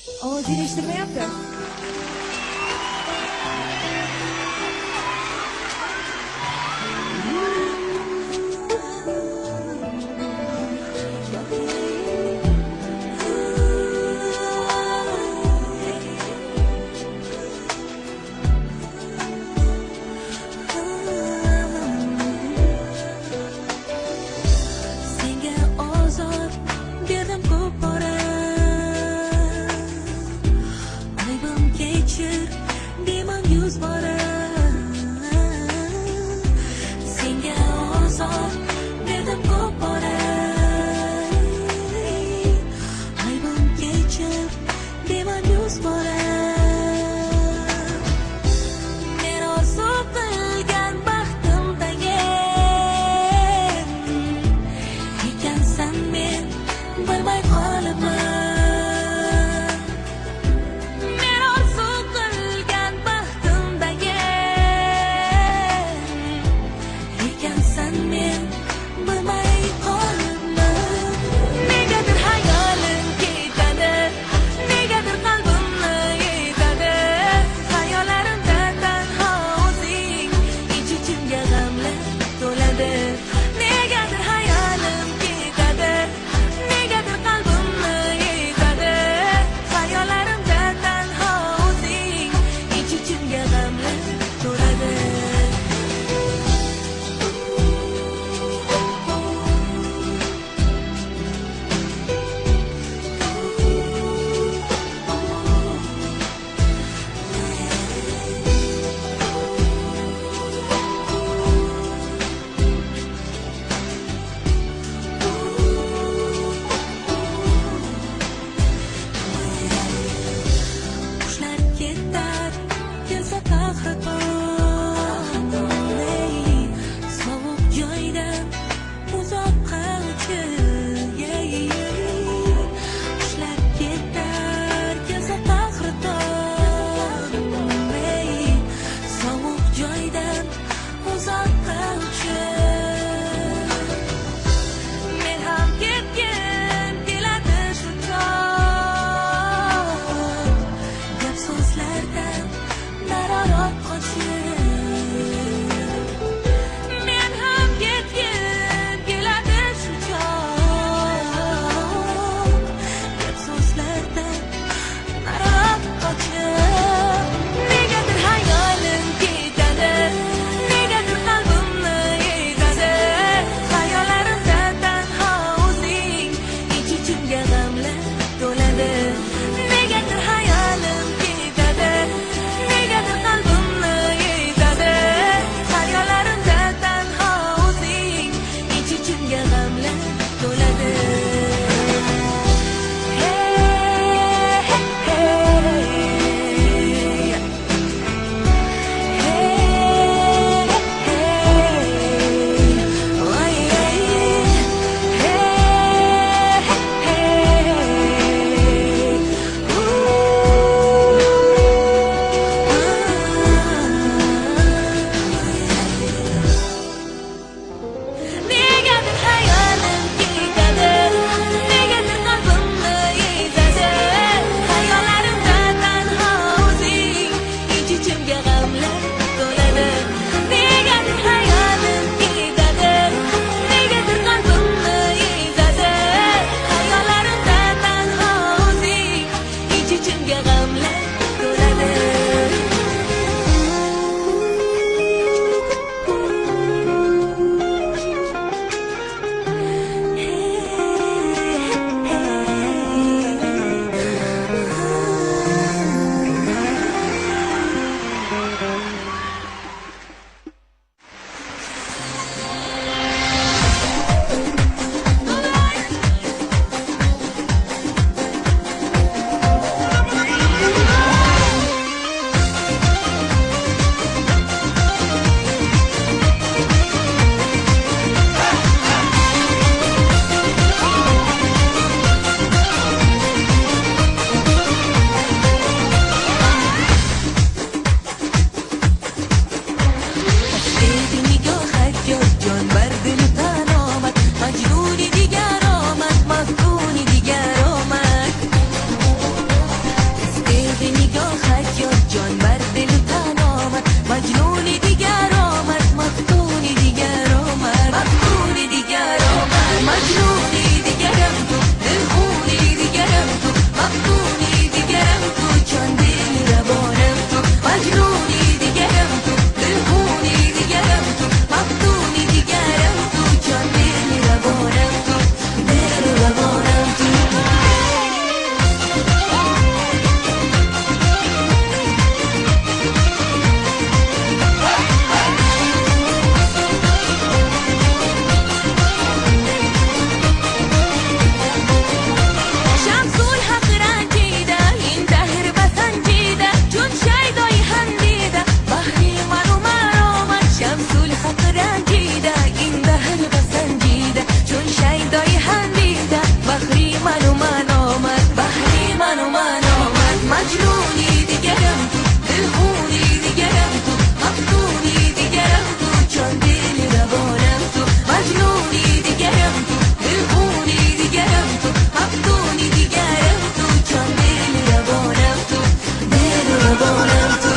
Ovozini eshittirmayapti. Senga ozor berdim ko'p bora. Aybim kechir digerim tu, dilhuni digerim tu, maftuni digerim tu, can dil ravanam tu, majnuni digerim tu, dilhuni digerim tu, maftuni digerim tu, can dil ravanam tu, dil ravanam tu.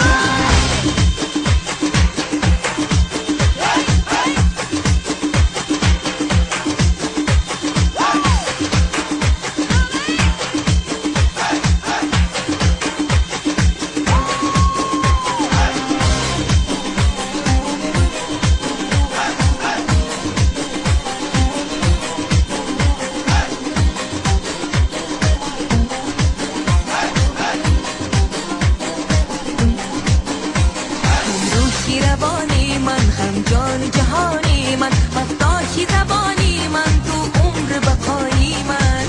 روحی روانی من هم جان جهانی من مفتاحی زبانی من تو عمر بقایی من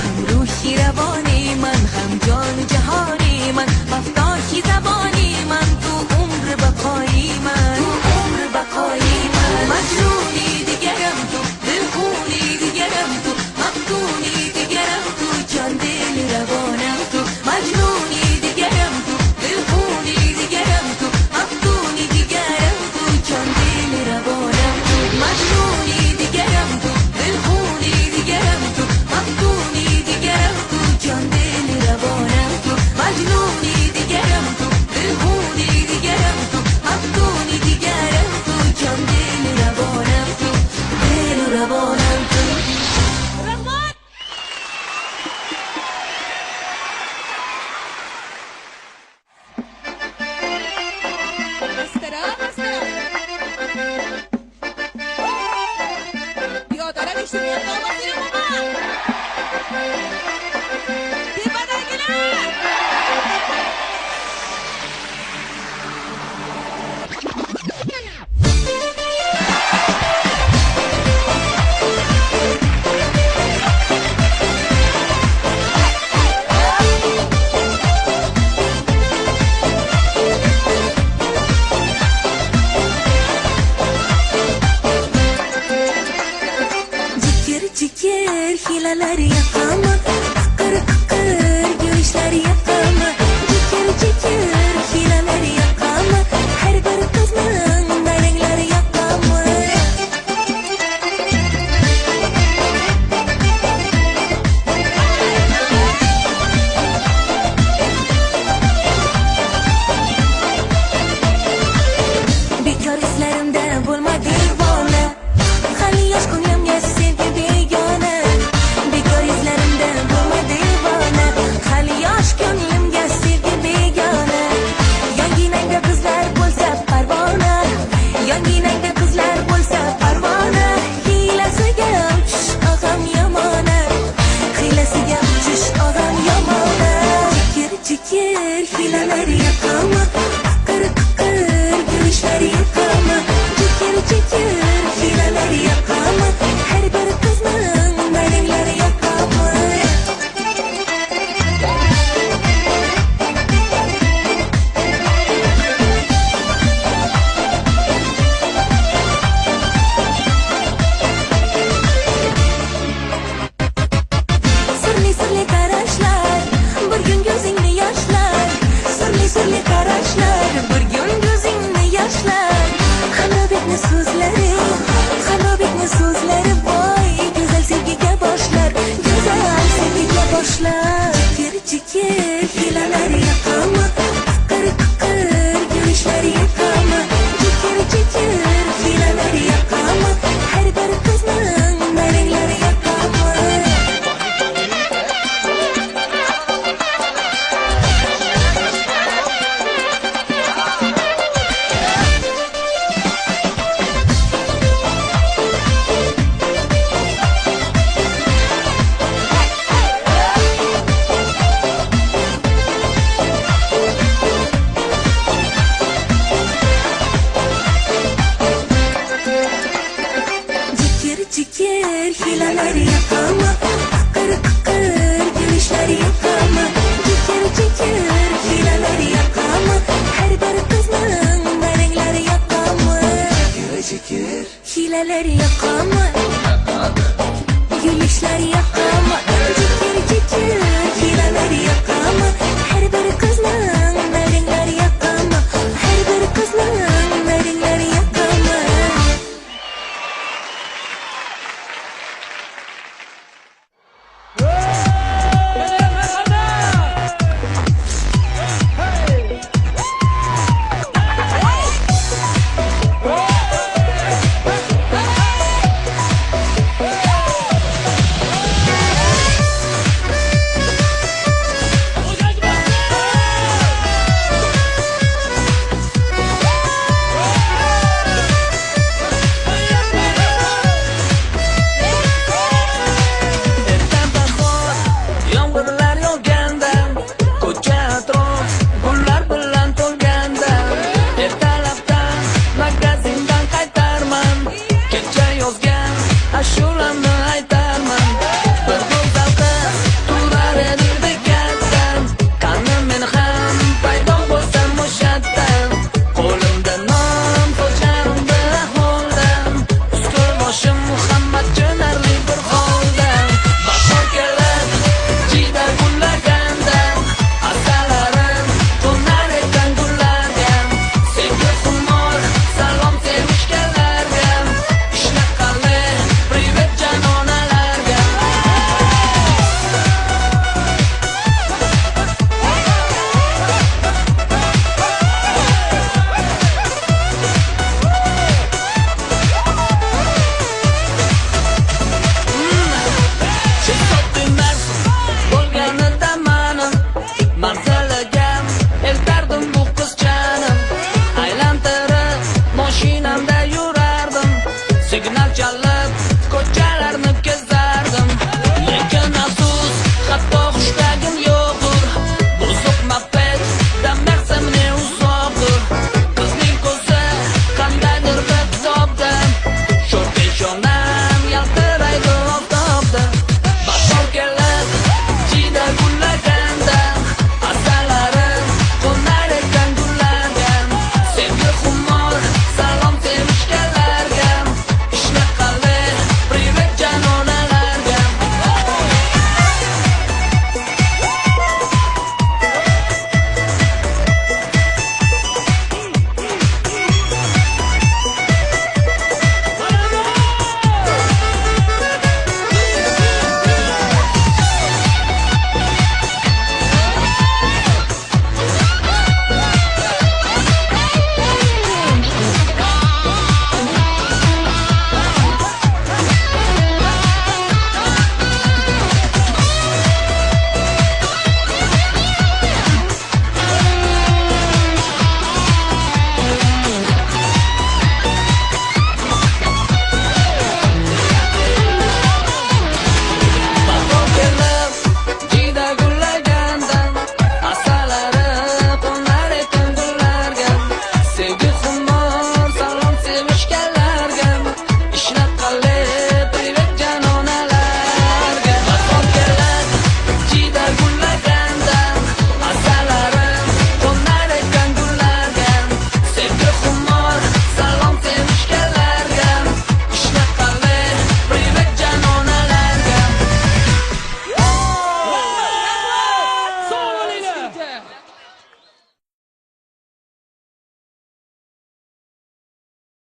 هم روحی روانی من هم جان جهانی من مفتاحی زبانی من تو عمر بقایی من تو عمر بقایی من مجنونی دیگرم تو دلخونی دیگرم تو مفتونی دیگرم تو جان دل روانم تو مجنونی دیگرم تو دلخونی دیگرم تو مفتونی دیگرم تو جان دل روانم تو مجنونی دیگرم تو دلخونی دیگرم تو مفتونی دیگرم تو جان دل روانم تو مجنونی دیگرم تو دلخونی دیگرم تو مفتونی دیگرم تو جان دل روانم تو دل روانم تو Piyodalar eshitmayapti, ovozingni qo'ying. Tepadagilar! Cikir hilalar yapama, kıkır kıkır gülüşler yapama. Cikir hilalar yapama, her bir kızın renkler yapama. Bekar izlerimde bulma divane, hali yaş ko'nglimga sevgi begona. Bekor izlarimda bulma divona, hali yosh ko'nglimga sevgi begona. Yanginangda qizlar bo'lsa parvona, yanginangda qizlar bo'lsa parvona. Hiylasiga uchish og'am yomona, hiylasiga uchish og'am yomona. Cikir hiylalar yapama, kıkır kıkır gülüşler yapama. Cikir hiylalar yapama, her bir kızın renkler yapama. Sırlı qarashlar, bir gün ko'zingni yoshlar. Sırlı qarashlar, bir gün ko'zingni yoshlar. Halobekni so'zlari voy, go'zal sevgiga boshlar, go'zal sevgiga boshlar. Cikir hiylalar yapama, kıkır kıkır gülüşler yapama. Cikir hiylalar yapama, her bir kızın renkleri yapama. Cikir hilalar yapama, kıkır kıkır gülüşler yapama. Cikir hilalar yapama, her bir kızın renkleri yapama. Hilalar yapama.